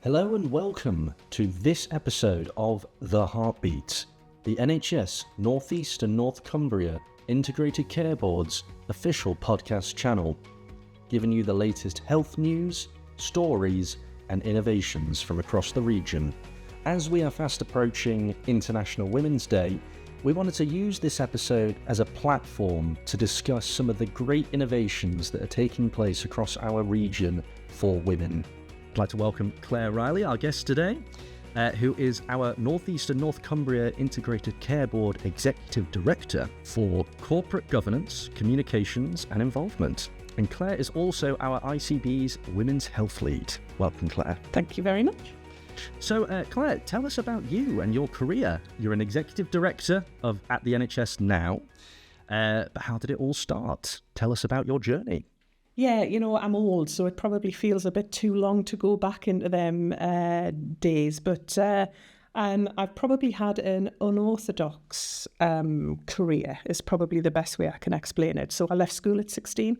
Hello and welcome to this episode of The Heartbeat, the NHS North East and North Cumbria Integrated Care Board's official podcast channel, giving you the latest health news, stories and innovations from across the region. As we are fast approaching International Women's Day, we wanted to use this episode as a platform to discuss some of the great innovations that are taking place across our region for women. I'd like to welcome Claire Riley, our guest today, who is our North East and North Cumbria Integrated Care Board Executive Director for Corporate Governance, Communications and Involvement. And Claire is also our ICB's Women's Health Lead. Welcome, Claire. Thank you very much. So, Claire, tell us about you and your career. You're an Executive Director at the NHS now, but how did it all start? Tell us about your journey. Yeah, I'm old, so it probably feels a bit too long to go back into them days. But I've probably had an unorthodox career, is probably the best way I can explain it. So I left school at 16.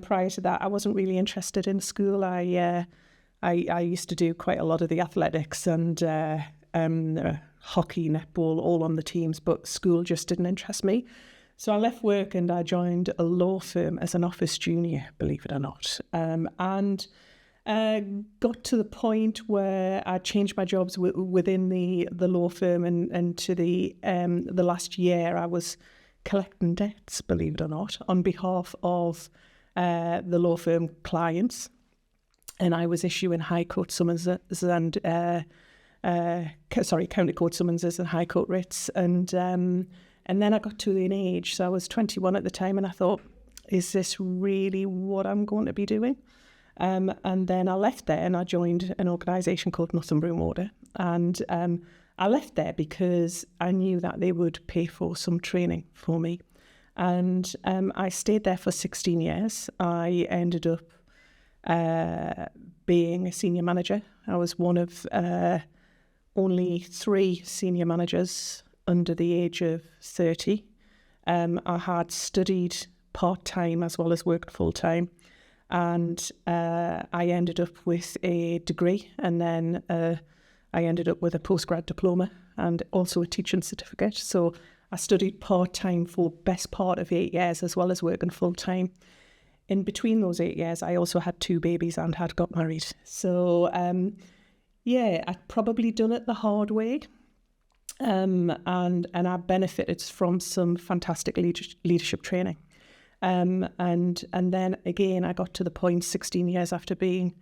Prior to that, I wasn't really interested in school. I used to do quite a lot of the athletics and hockey, netball, all on the teams, but school just didn't interest me. So I left work and I joined a law firm as an office junior, believe it or not, and got to the point where I changed my jobs within the law firm, and to the last year I was collecting debts, believe it or not, on behalf of the law firm clients, and I was issuing High Court summonses and County Court summonses and High Court writs, and then I got to an age, so I was 21 at the time, and I thought, is this really what I'm going to be doing? And then I left there and I joined an organisation called Cumbria Water. And I left there because I knew that they would pay for some training for me. And I stayed there for 16 years. I ended up being a senior manager. I was one of only 3 senior managers under the age of 30. I had studied part-time as well as worked full-time, and I ended up with a degree, and then I ended up with a postgrad diploma and also a teaching certificate. So I studied part-time for best part of 8 years as well as working full-time. In between those 8 years, I also had 2 babies and had got married. So I'd probably done it the hard way. And I benefited from some fantastic leadership training. And then again, I got to the point 16 years after being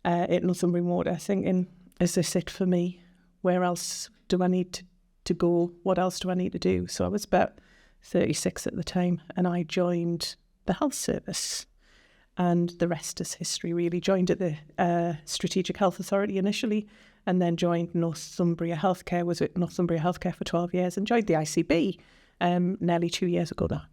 at Cumbria Water thinking, is this it for me? Where else do I need to go? What else do I need to do? So I was about 36 at the time, and I joined the health service. And the rest is history, really. Joined at the Strategic Health Authority initially, and then joined Northumbria Healthcare, was at Northumbria Healthcare for 12 years, and joined the ICB nearly 2 years ago now.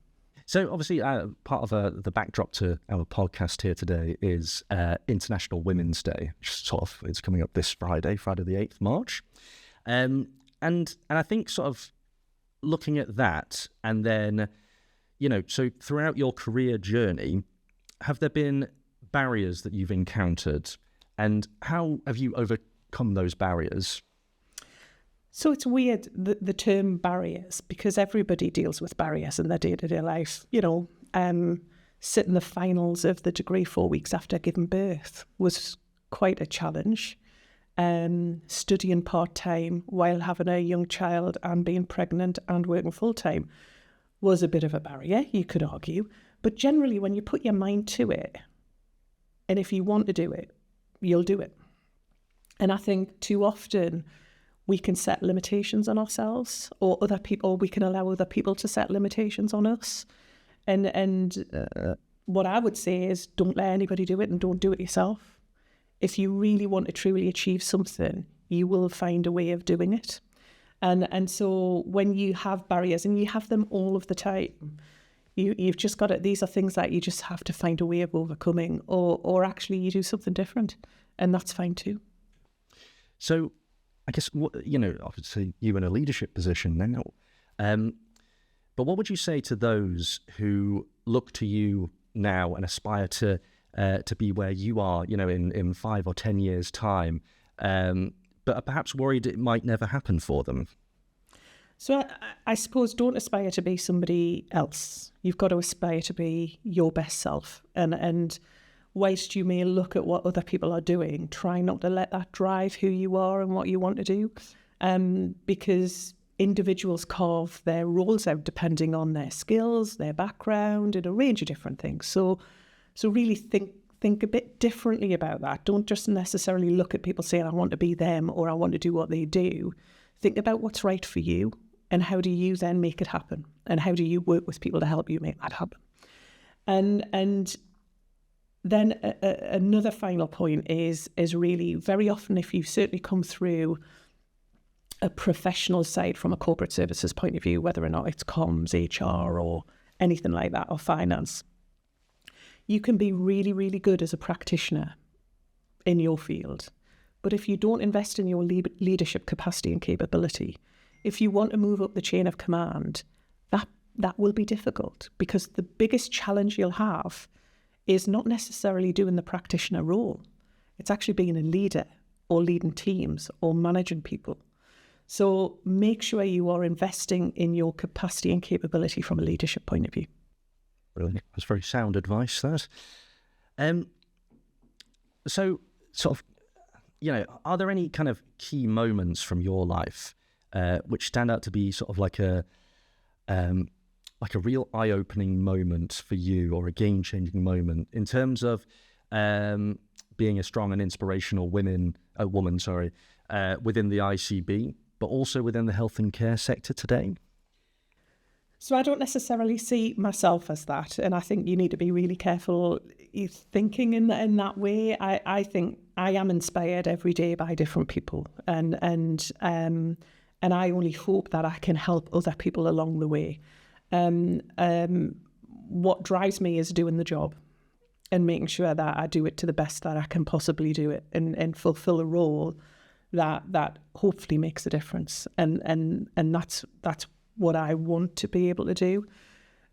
So obviously part of the backdrop to our podcast here today is International Women's Day, which it's coming up this Friday the 8th March. And I think sort of looking at that, and then, so throughout your career journey, have there been barriers that you've encountered, and how have you overcome those barriers? So it's weird, the term barriers, because everybody deals with barriers in their day-to-day life. Sitting the finals of the degree 4 weeks after giving birth was quite a challenge. Studying part-time while having a young child and being pregnant and working full-time was a bit of a barrier, you could argue. But generally, when you put your mind to it, and if you want to do it, you'll do it. And I think too often we can set limitations on ourselves, or other people, we can allow other people to set limitations on us. And what I would say is, don't let anybody do it, and don't do it yourself. If you really want to truly achieve something, you will find a way of doing it. And so when you have barriers, and you have them all of the time, you've just got it. These are things that you just have to find a way of overcoming, or actually you do something different, and that's fine too. So I guess, obviously you're in a leadership position now, but what would you say to those who look to you now and aspire to to be where you are, in 5 or 10 years' time, but are perhaps worried it might never happen for them? So I suppose don't aspire to be somebody else. You've got to aspire to be your best self. And whilst you may look at what other people are doing, try not to let that drive who you are and what you want to do. Because individuals carve their roles out depending on their skills, their background, and a range of different things. So really think a bit differently about that. Don't just necessarily look at people saying, I want to be them or I want to do what they do. Think about what's right for you and how do you then make it happen? And how do you work with people to help you make that happen? And then another final point is really very often, if you've certainly come through a professional side from a corporate services point of view, whether or not it's comms, HR, or anything like that, or finance, you can be really, really good as a practitioner in your field. But if you don't invest in your leadership capacity and capability, if you want to move up the chain of command, that will be difficult, because the biggest challenge you'll have is not necessarily doing the practitioner role. It's actually being a leader or leading teams or managing people. So make sure you are investing in your capacity and capability from a leadership point of view. Brilliant. That's very sound advice, that. So sort of, are there any kind of key moments from your life which stand out to be sort of like a real eye-opening moment for you, or a game-changing moment in terms of being a strong and inspirational woman, within the ICB, but also within the health and care sector today? So I don't necessarily see myself as that, and I think you need to be really careful thinking in that way. I think I am inspired every day by different people, and I only hope that I can help other people along the way. What drives me is doing the job and making sure that I do it to the best that I can possibly do it, and fulfill a role that hopefully makes a difference. And that's what I want to be able to do.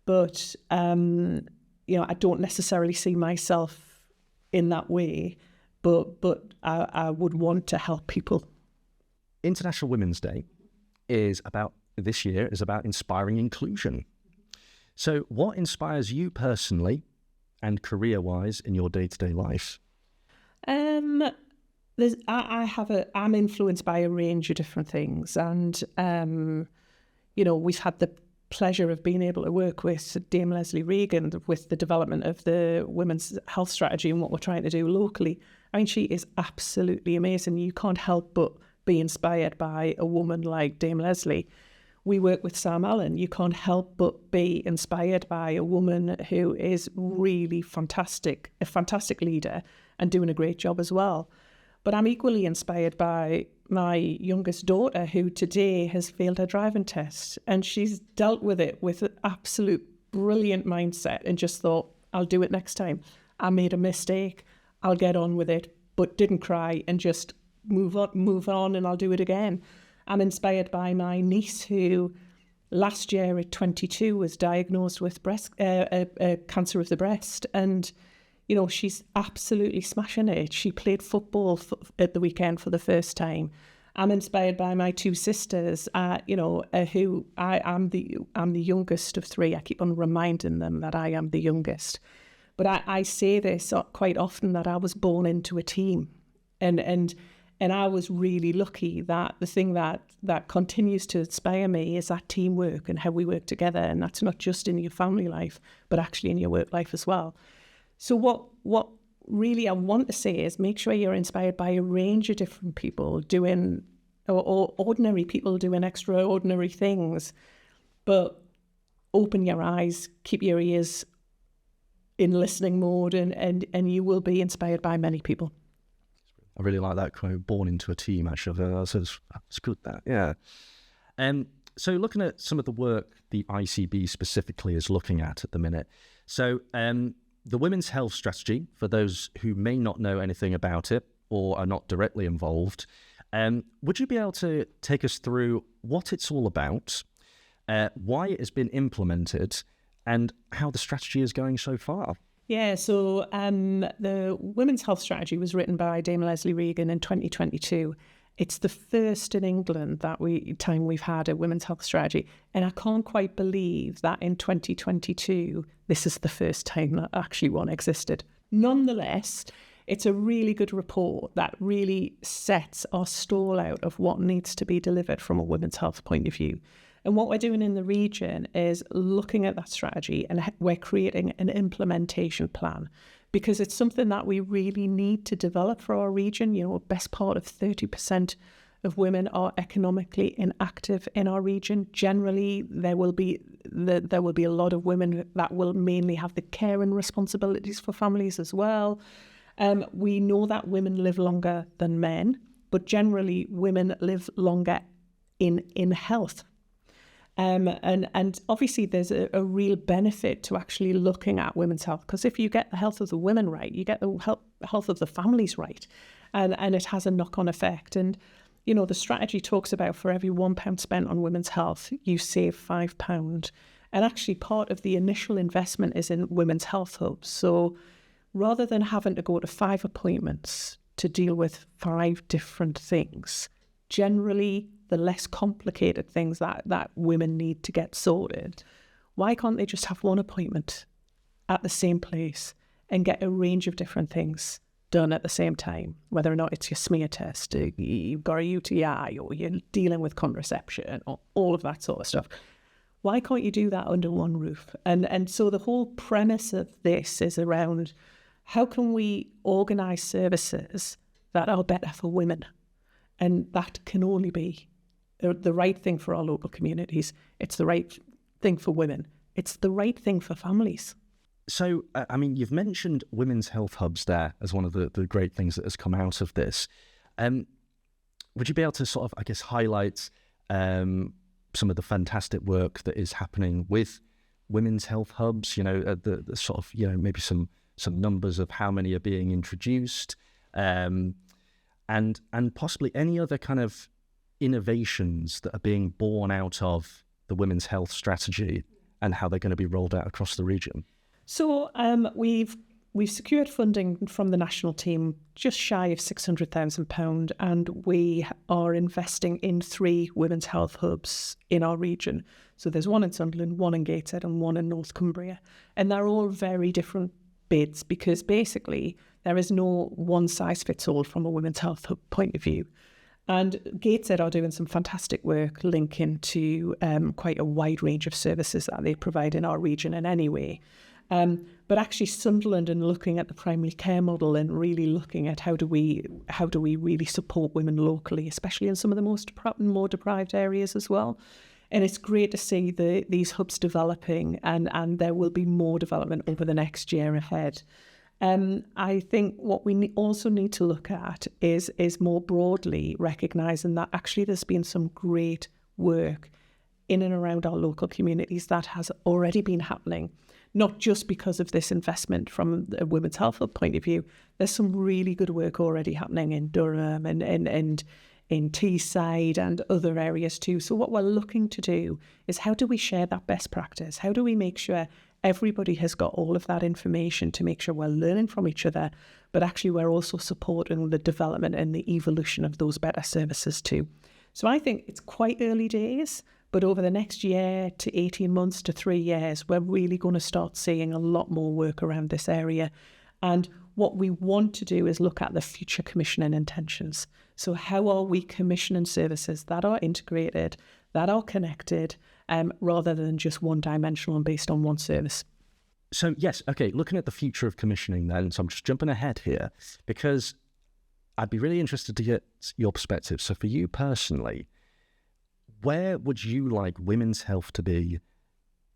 But I don't necessarily see myself in that way, but I would want to help people. International Women's Day this year is about inspiring inclusion. So what inspires you personally and career-wise in your day-to-day life? I'm influenced by a range of different things, and we've had the pleasure of being able to work with Dame Leslie Regan with the development of the women's health strategy and what we're trying to do locally. I mean, she is absolutely amazing. You can't help but be inspired by a woman like Dame Leslie. We work with Sam Allen. You can't help but be inspired by a woman who is really fantastic, a fantastic leader and doing a great job as well. But I'm equally inspired by my youngest daughter, who today has failed her driving test, and she's dealt with it with an absolute brilliant mindset and just thought, I'll do it next time. I made a mistake, I'll get on with it, but didn't cry and just move on and I'll do it again. I'm inspired by my niece, who last year at 22 was diagnosed with cancer of the breast, and she's absolutely smashing it. She played football at the weekend for the first time. I'm inspired by my two sisters, who I'm the youngest of three. I keep on reminding them that I am the youngest. But I say this quite often, that I was born into a team. And I was really lucky that the thing that continues to inspire me is that teamwork and how we work together. And that's not just in your family life, but actually in your work life as well. So what really I want to say is, make sure you're inspired by a range of different people doing, or ordinary people doing extraordinary things, but open your eyes, keep your ears in listening mode, and you will be inspired by many people. I really like that quote, born into a team, actually. It's good, that, yeah. So looking at some of the work the ICB specifically is looking at the minute. So the Women's Health Strategy, for those who may not know anything about it or are not directly involved, would you be able to take us through what it's all about, why it has been implemented, and how the strategy is going so far? Yeah, so the Women's Health Strategy was written by Dame Leslie Regan in 2022. It's the first in England time we've had a women's health strategy. And I can't quite believe that in 2022, this is the first time that actually one existed. Nonetheless, it's a really good report that really sets our stall out of what needs to be delivered from a women's health point of view. And what we're doing in the region is looking at that strategy, and we're creating an implementation plan, because it's something that we really need to develop for our region. You know, best part of 30% of women are economically inactive in our region. Generally, there will be a lot of women that will mainly have the care and responsibilities for families as well. We know that women live longer than men, but generally women live longer in health. And obviously there's a real benefit to actually looking at women's health, because if you get the health of the women right, you get the health of the families right, and it has a knock-on effect. And, you know, the strategy talks about for every £1 spent on women's health, you save £5. And actually part of the initial investment is in women's health hubs. So rather than having to go to 5 appointments to deal with 5 different things, generally the less complicated things that women need to get sorted, why can't they just have one appointment at the same place and get a range of different things done at the same time, whether or not it's your smear test, you've got a UTI, or you're dealing with contraception, or all of that sort of stuff. Why can't you do that under one roof? And so the whole premise of this is around how can we organise services that are better for women? And that can only be the right thing for our local communities. It's the right thing for women. It's the right thing for families. So, I mean, you've mentioned women's health hubs there as one of the great things that has come out of this. Would you be able to sort of, I guess, highlight some of the fantastic work that is happening with women's health hubs? You know, the sort of, you know, maybe some numbers of how many are being introduced, and possibly any other kind of innovations that are being born out of the women's health strategy and how they're going to be rolled out across the region. So we've secured funding from the national team, just shy of £600,000, and we are investing in 3 women's health hubs in our region. So there's one in Sunderland, one in Gateshead, and one in North Cumbria. And they're all very different bids, because basically there is no one size fits all from a women's health hub point of view. And Gateshead are doing some fantastic work linking to quite a wide range of services that they provide in our region in any way. But actually Sunderland, and looking at the primary care model and really looking at how do we really support women locally, especially in some of the more deprived areas as well. And it's great to see these hubs developing, and there will be more development over the next year ahead. I think what we also need to look at is more broadly recognising that actually there's been some great work in and around our local communities that has already been happening, not just because of this investment from a women's health hub point of view. There's some really good work already happening in Durham and in Teesside and other areas too. So what we're looking to do is, how do we share that best practice? How do we make sure everybody has got all of that information to make sure we're learning from each other, but actually we're also supporting the development and the evolution of those better services too. So I think it's quite early days, but over the next year to 18 months to 3 years, we're really going to start seeing a lot more work around this area. And what we want to do is look at the future commissioning intentions. So how are we commissioning services that are integrated, that are connected, rather than just one-dimensional and based on one service? So yes, okay, looking at the future of commissioning then, so I'm just jumping ahead here, because I'd be really interested to get your perspective. So for you personally, where would you like women's health to be,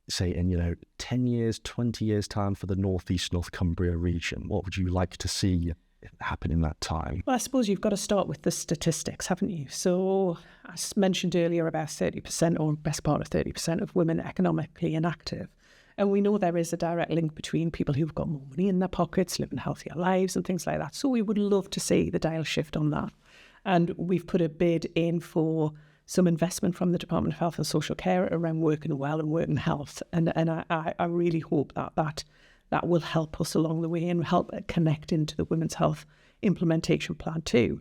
say in, 10 years, 20 years time for the North Cumbria region? What would you like to see happen in that time? Well, I suppose you've got to start with the statistics, haven't you? So as mentioned earlier, about 30% or best part of 30% of women economically inactive. And we know there is a direct link between people who've got more money in their pockets, living healthier lives and things like that. So we would love to see the dial shift on that. And we've put a bid in for some investment from the Department of Health and Social Care around working well and working health. And I really hope that that will help us along the way and help connect into the Women's Health Implementation Plan too.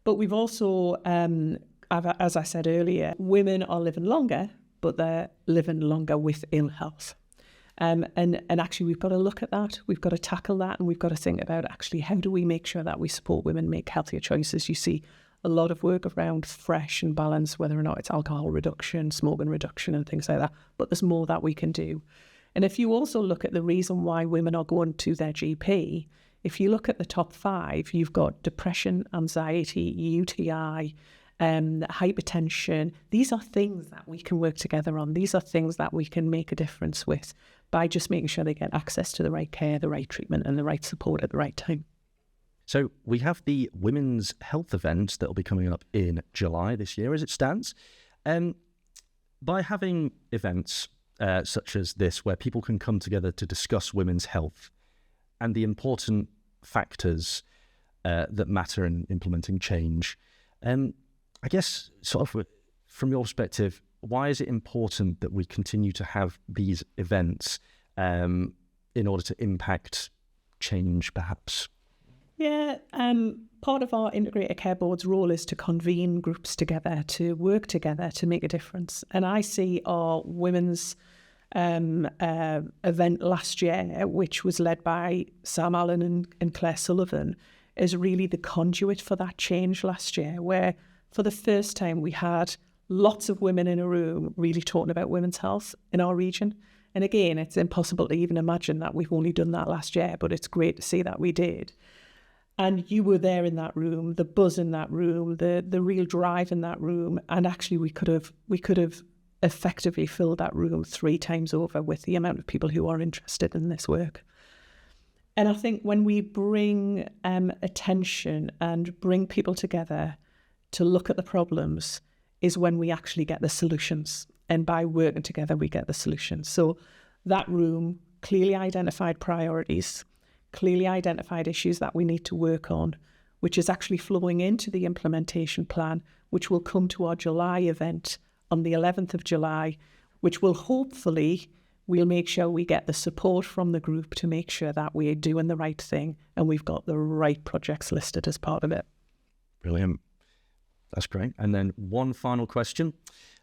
But we've also, as I said earlier, women are living longer, but they're living longer with ill health. And actually, we've got to look at that. We've got to tackle that, and we've got to think about actually how do we make sure that we support women make healthier choices. You see a lot of work around fresh and balance, whether or not it's alcohol reduction, smoking reduction, and things like that. But there's more that we can do. And if you also look at the reason why women are going to their GP, if you look at the top 5, you've got depression, anxiety, UTI, hypertension. These are things that we can work together on. These are things that we can make a difference with by just making sure they get access to the right care, the right treatment, and the right support at the right time. So we have the Women's Health event that will be coming up in July this year as it stands. By having events such as this, where people can come together to discuss women's health and the important factors that matter in implementing change, I guess sort of from your perspective, why is it important that we continue to have these events in order to impact change, perhaps? Yeah, part of our Integrated Care Board's role is to convene groups together, to work together to make a difference. And I see our women's event last year, which was led by Sam Allen and Claire Sullivan, as really the conduit for that change last year, where for the first time we had lots of women in a room really talking about women's health in our region. And again, it's impossible to even imagine that we've only done that last year, but it's great to see that we did. And you were there in that room, the buzz in that room, the real drive in that room. And actually we could have effectively filled that room 3 times over with the amount of people who are interested in this work. And I think when we bring attention and bring people together to look at the problems is when we actually get the solutions. And by working together, we get the solutions. So that room clearly identified priorities, clearly identified issues that we need to work on, which is actually flowing into the implementation plan, which will come to our July event on the 11th of July, which will hopefully, we'll make sure we get the support from the group to make sure that we're doing the right thing and we've got the right projects listed as part of it. Brilliant. That's great. And then one final question.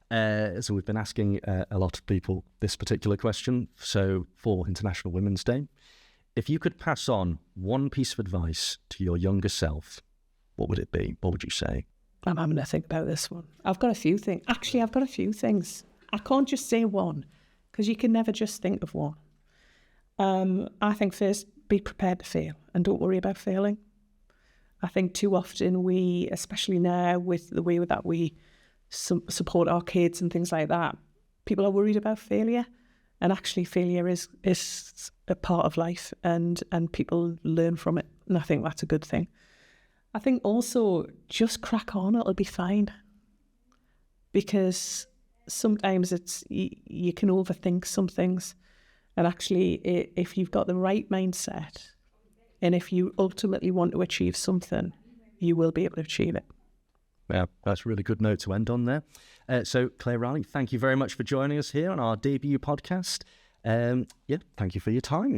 So we've been asking a lot of people this particular question. So for International Women's Day, if you could pass on one piece of advice to your younger self, what would it be? What would you say? I'm having to think about this one. I've got a few things. Actually, I've got a few things. I can't just say one because you can never just think of one. I think first, be prepared to fail and don't worry about failing. I think too often we, especially now with the way that we support our kids and things like that, people are worried about failure. And actually failure is a part of life and people learn from it. And I think that's a good thing. I think also just crack on, it'll be fine. Because sometimes you can overthink some things. And actually, if you've got the right mindset and if you ultimately want to achieve something, you will be able to achieve it. Yeah, that's a really good note to end on there. So, Claire Riley, thank you very much for joining us here on our debut podcast. Thank you for your time.